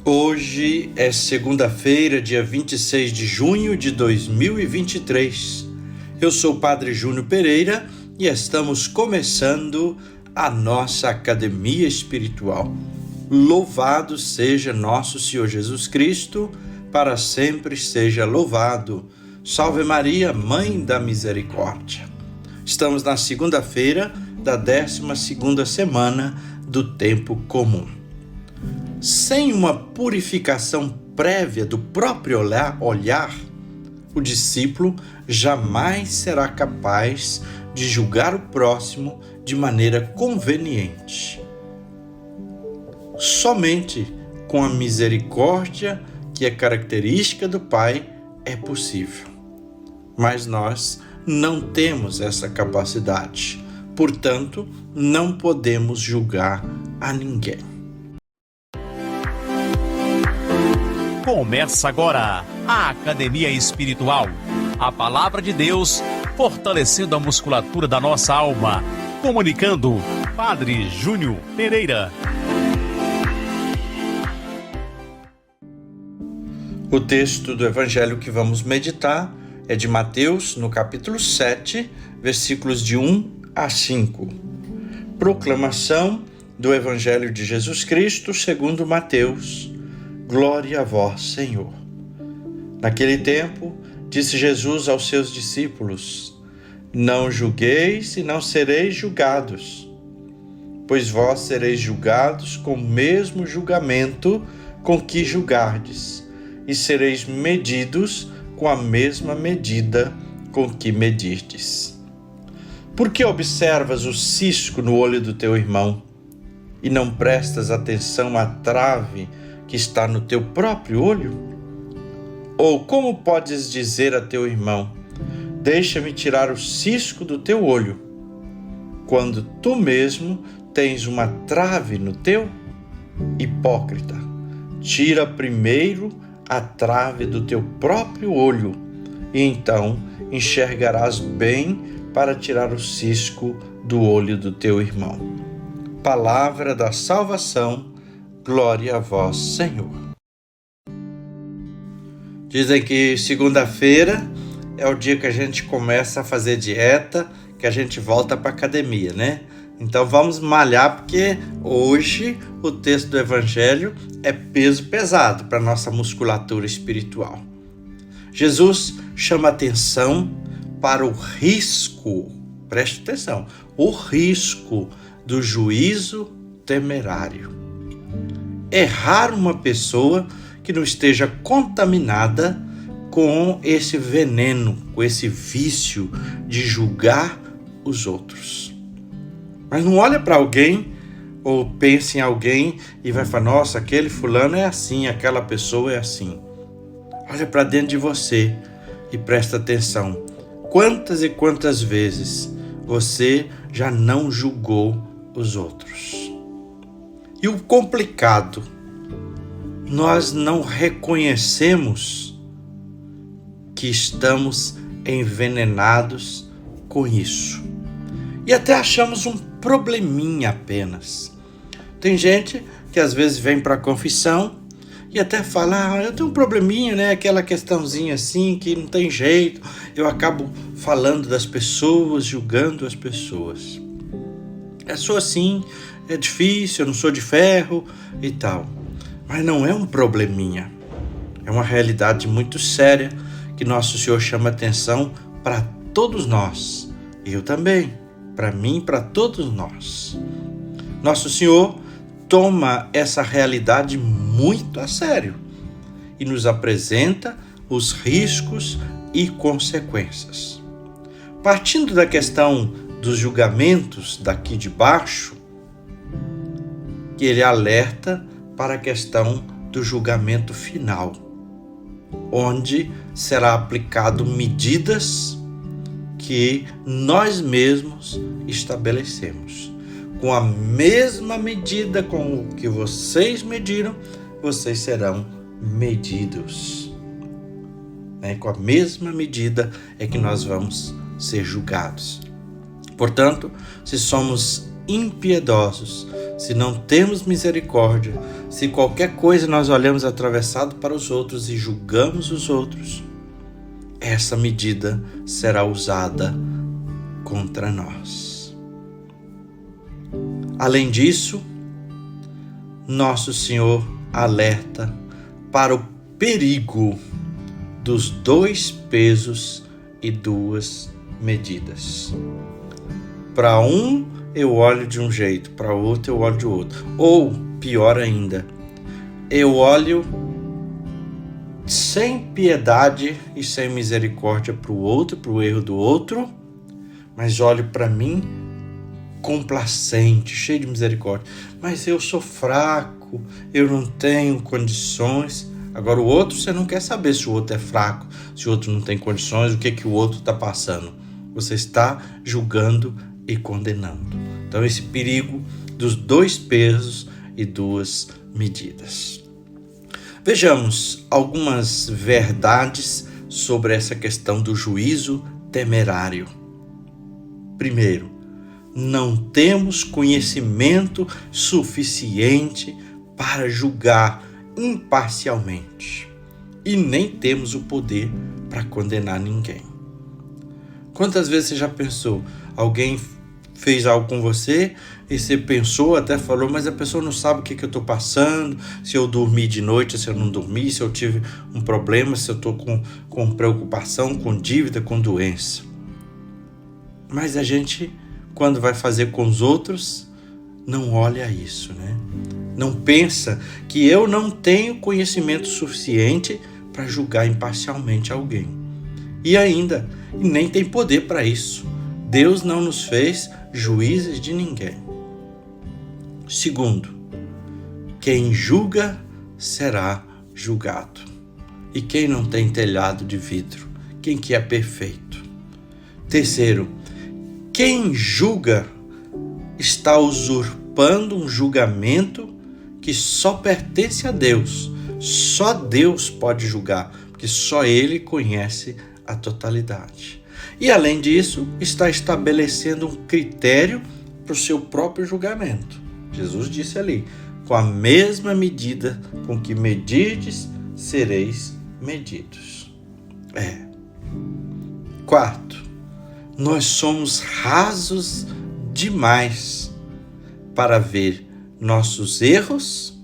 Hoje é segunda-feira, dia 26 de junho de 2023. Eu sou o Padre Júnior Pereira e estamos começando a nossa Academia Espiritual. Louvado seja nosso Senhor Jesus Cristo, para sempre seja louvado. Salve Maria, Mãe da Misericórdia. Estamos na segunda-feira da 12ª semana do Tempo Comum. Sem uma purificação prévia do próprio olhar, o discípulo jamais será capaz de julgar o próximo de maneira conveniente. Somente com a misericórdia, que é característica do Pai, é possível. Mas nós não temos essa capacidade, portanto, não podemos julgar a ninguém. Começa agora a Academia Espiritual, a Palavra de Deus fortalecendo a musculatura da nossa alma, comunicando Padre Júnior Pereira. O texto do Evangelho que vamos meditar é de Mateus, no capítulo 7, versículos de 1 a 5. Proclamação do Evangelho de Jesus Cristo segundo Mateus. Glória a vós, Senhor. Naquele tempo, disse Jesus aos seus discípulos: Não julgueis e não sereis julgados, pois vós sereis julgados com o mesmo julgamento com que julgardes, e sereis medidos com a mesma medida com que medirdes. Por que observas o cisco no olho do teu irmão, e não prestas atenção à trave que está no teu próprio olho? Ou como podes dizer a teu irmão: deixa-me tirar o cisco do teu olho, quando tu mesmo tens uma trave no teu? Hipócrita, tira primeiro a trave do teu próprio olho, e então enxergarás bem para tirar o cisco do olho do teu irmão. Palavra da salvação. Glória a vós, Senhor. Dizem que segunda-feira é o dia que a gente começa a fazer dieta, que a gente volta para a academia, né? Então vamos malhar, porque hoje o texto do Evangelho é peso pesado para a nossa musculatura espiritual. Jesus chama atenção para o risco, preste atenção, o risco do juízo temerário. É raro uma pessoa que não esteja contaminada com esse veneno, com esse vício de julgar os outros. Mas não olha para alguém ou pense em alguém e vai falar: nossa, aquele fulano é assim, aquela pessoa é assim. Olha para dentro de você e presta atenção. Quantas e quantas vezes você já não julgou os outros? E o complicado, nós não reconhecemos que estamos envenenados com isso. E até achamos um probleminha apenas. Tem gente que às vezes vem para a confissão e até fala: eu tenho um probleminha, né? Aquela questãozinha assim que não tem jeito. Eu acabo falando das pessoas, julgando as pessoas. Eu sou assim, é difícil, eu não sou de ferro e tal. Mas não é um probleminha. É uma realidade muito séria que Nosso Senhor chama atenção para todos nós. Eu também, para mim, para todos nós. Nosso Senhor toma essa realidade muito a sério e nos apresenta os riscos e consequências. Partindo da questão dos julgamentos daqui de baixo, que ele alerta para a questão do julgamento final, onde será aplicado medidas que nós mesmos estabelecemos. Com a mesma medida com o que vocês mediram, vocês serão medidos. Com a mesma medida é que nós vamos ser julgados. Portanto, se somos impiedosos, se não temos misericórdia, se qualquer coisa nós olhamos atravessado para os outros e julgamos os outros, essa medida será usada contra nós. Além disso, nosso Senhor alerta para o perigo dos 2 pesos e 2 medidas. Para um eu olho de um jeito, para outro eu olho de outro. Ou, pior ainda, eu olho sem piedade e sem misericórdia para o outro, para o erro do outro, mas olho para mim complacente, cheio de misericórdia. Mas eu sou fraco, eu não tenho condições. Agora o outro, você não quer saber se o outro é fraco, se o outro não tem condições, o que o outro está passando. Você está julgando e condenando. Então esse perigo dos 2 pesos e 2 medidas. Vejamos algumas verdades sobre essa questão do juízo temerário. Primeiro, não temos conhecimento suficiente para julgar imparcialmente e nem temos o poder para condenar ninguém. Quantas vezes você já pensou, alguém fez algo com você e você pensou, até falou, mas a pessoa não sabe o que eu estou passando, se eu dormi de noite, se eu não dormi, se eu tive um problema, se eu estou com preocupação, com dívida, com doença. Mas a gente, quando vai fazer com os outros, não olha isso, né? Não pensa que eu não tenho conhecimento suficiente para julgar imparcialmente alguém. E ainda, nem tem poder para isso. Deus não nos fez juízes de ninguém. Segundo, quem julga será julgado. E quem não tem telhado de vidro? Quem que é perfeito? Terceiro, quem julga está usurpando um julgamento que só pertence a Deus. Só Deus pode julgar, porque só Ele conhece a totalidade. E além disso, está estabelecendo um critério para o seu próprio julgamento. Jesus disse ali, com a mesma medida com que medirdes, sereis medidos. Quarto, nós somos rasos demais para ver nossos erros.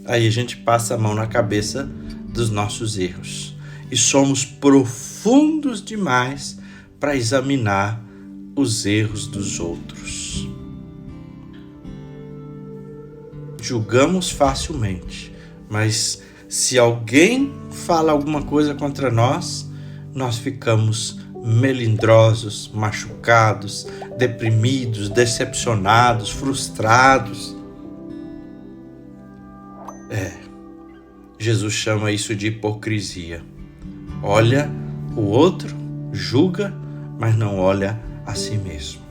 Aí a gente passa a mão na cabeça dos nossos erros. E somos profundos demais para examinar os erros dos outros. Julgamos facilmente, mas se alguém fala alguma coisa contra nós, nós ficamos melindrosos, machucados, deprimidos, decepcionados, frustrados. Jesus chama isso de hipocrisia. Olha o outro, julga, mas não olha a si mesmo.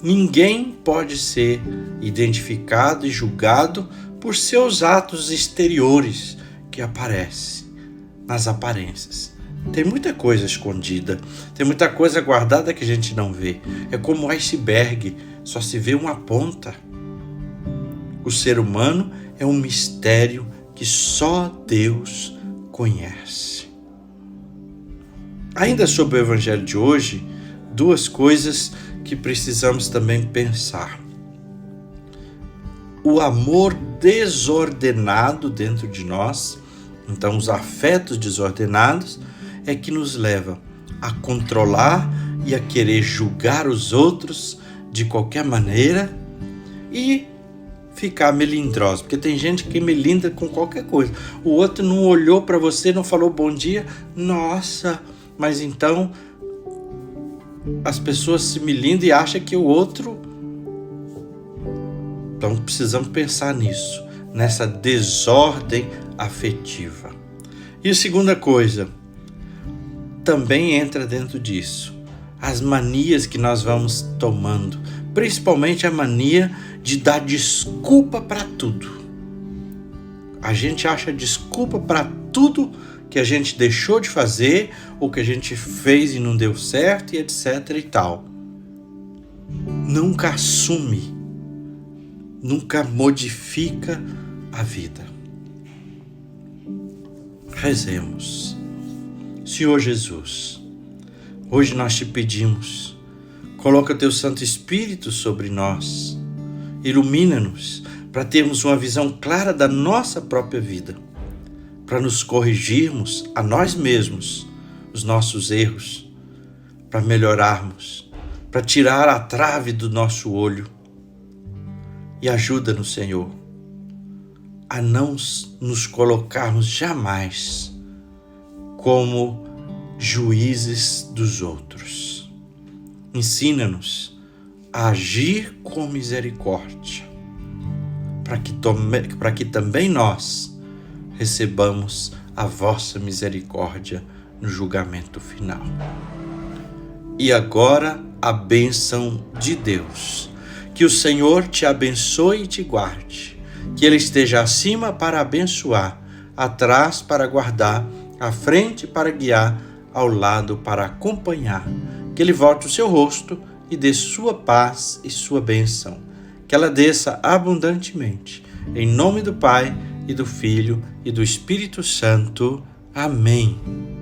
Ninguém pode ser identificado e julgado por seus atos exteriores que aparecem nas aparências. Tem muita coisa escondida, tem muita coisa guardada que a gente não vê. É como um iceberg, só se vê uma ponta. O ser humano é um mistério que só Deus conhece. Ainda sobre o evangelho de hoje, 2 coisas que precisamos também pensar. O amor desordenado dentro de nós, então os afetos desordenados, é que nos leva a controlar e a querer julgar os outros de qualquer maneira e ficar melindroso, porque tem gente que melindra com qualquer coisa. O outro não olhou para você, não falou bom dia, nossa, mas então as pessoas se melindram e acham que o outro... Então precisamos pensar nisso, nessa desordem afetiva. E a segunda coisa, também entra dentro disso, as manias que nós vamos tomando, principalmente a mania de dar desculpa para tudo. A gente acha desculpa para tudo que a gente deixou de fazer, ou que a gente fez e não deu certo, e etc e tal. nunca assume, nunca modifica a vida. Rezemos. Senhor Jesus, hoje nós te pedimos, coloca teu Santo Espírito sobre nós, ilumina-nos para termos uma visão clara da nossa própria vida, para nos corrigirmos a nós mesmos os nossos erros, para melhorarmos, para tirar a trave do nosso olho. E ajuda-nos, Senhor, a não nos colocarmos jamais como juízes dos outros. Ensina-nos a agir com misericórdia, para que também nós recebamos a vossa misericórdia no julgamento final. E agora a bênção de Deus. Que o Senhor te abençoe e te guarde. Que Ele esteja acima para abençoar, atrás para guardar, à frente para guiar, ao lado para acompanhar. Que Ele volte o seu rosto e dê sua paz e sua bênção. Que ela desça abundantemente. Em nome do Pai, e do Filho, e do Espírito Santo. Amém.